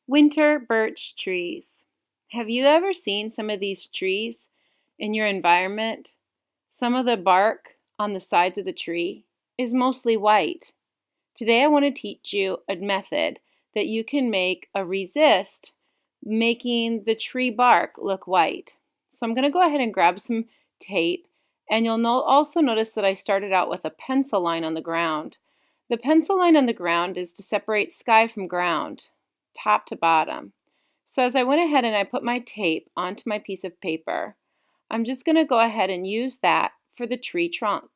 Winter birch trees. Have you ever seen some of these trees in your environment? Some of the bark on the sides of the tree is mostly white. Today I want to teach you a method that you can make a resist making the tree bark look white. So I'm going to go ahead and grab some tape, and you'll also notice that I started out with a pencil line on the ground. The pencil line on the ground is to separate sky from ground, top to bottom. So as I went ahead and I put my tape onto my piece of paper, I'm just going to go ahead and use that for the tree trunk.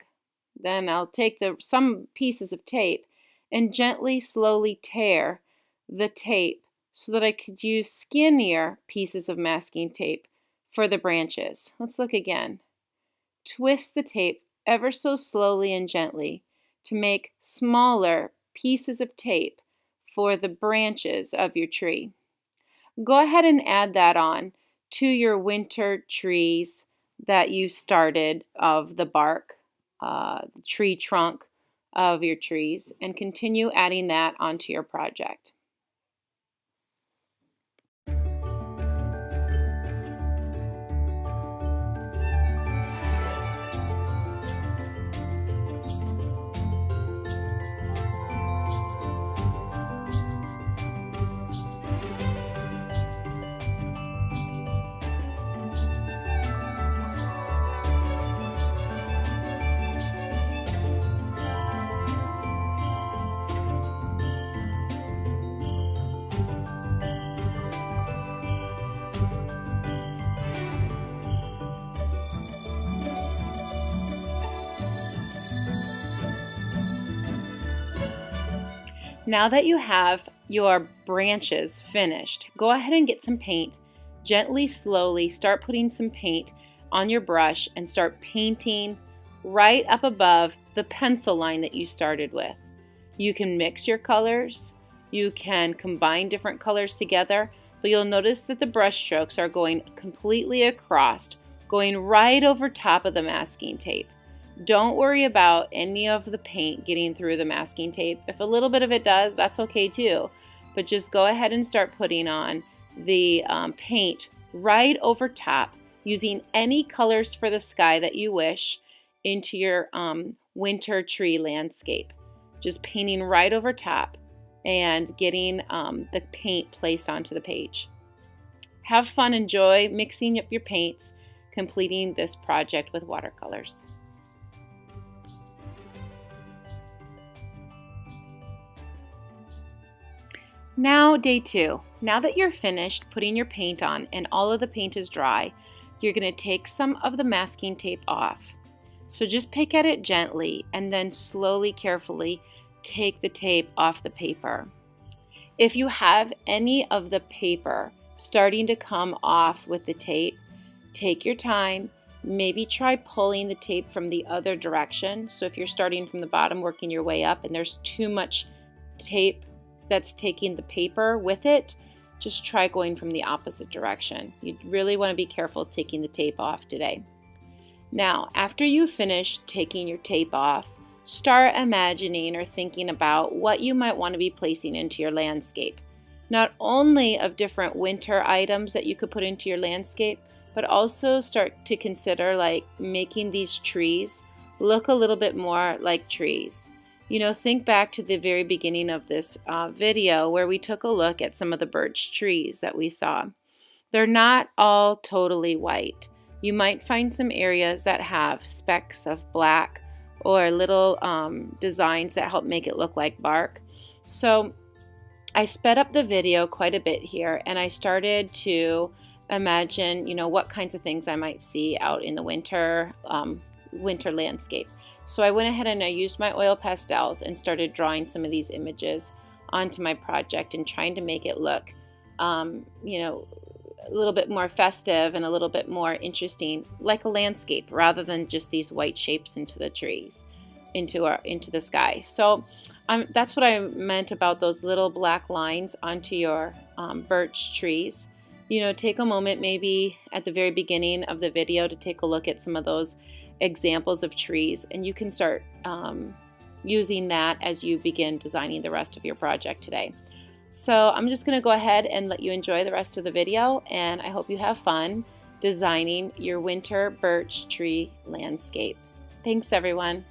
Then I'll take some pieces of tape and gently, slowly tear the tape so that I could use skinnier pieces of masking tape for the branches. Let's look again. Twist the tape ever so slowly and gently to make smaller pieces of tape for the branches of your tree. Go ahead and add that on to your winter trees that you started of the bark, the tree trunk of your trees, and continue adding that onto your project. Now that you have your branches finished, go ahead and get some paint. Gently, slowly start putting some paint on your brush and start painting right up above the pencil line that you started with. You can mix your colors, you can combine different colors together, but you'll notice that the brush strokes are going completely across, going right over top of the masking tape. Don't worry about any of the paint getting through the masking tape. If a little bit of it does, that's okay too. But just go ahead and start putting on the paint right over top, using any colors for the sky that you wish into your winter tree landscape. Just painting right over top and getting the paint placed onto the page. Have fun, enjoy mixing up your paints, completing this project with watercolors. Now, day 2. Now that you're finished putting your paint on and all of the paint is dry, you're going to take some of the masking tape off. So just pick at it gently and then slowly, carefully take the tape off the paper. If you have any of the paper starting to come off with the tape, take your time. Maybe try pulling the tape from the other direction. So if you're starting from the bottom, working your way up, and there's too much tape that's taking the paper with it, just try going from the opposite direction. You really want to be careful taking the tape off today. Now, after you finish taking your tape off, start imagining or thinking about what you might want to be placing into your landscape. Not only of different winter items that you could put into your landscape, but also start to consider like making these trees look a little bit more like trees. You know, think back to the very beginning of this video where we took a look at some of the birch trees that we saw. They're not all totally white. You might find some areas that have specks of black or little designs that help make it look like bark. So I sped up the video quite a bit here, and I started to imagine, you know, what kinds of things I might see out in the winter landscape. So I went ahead and I used my oil pastels and started drawing some of these images onto my project and trying to make it look, you know, a little bit more festive and a little bit more interesting, like a landscape, rather than just these white shapes into the trees, into the sky. So that's what I meant about those little black lines onto your birch trees. You know, take a moment maybe at the very beginning of the video to take a look at some of those examples of trees, and you can start using that as you begin designing the rest of your project today. So I'm just going to go ahead and let you enjoy the rest of the video, and I hope you have fun designing your winter birch tree landscape. Thanks, everyone.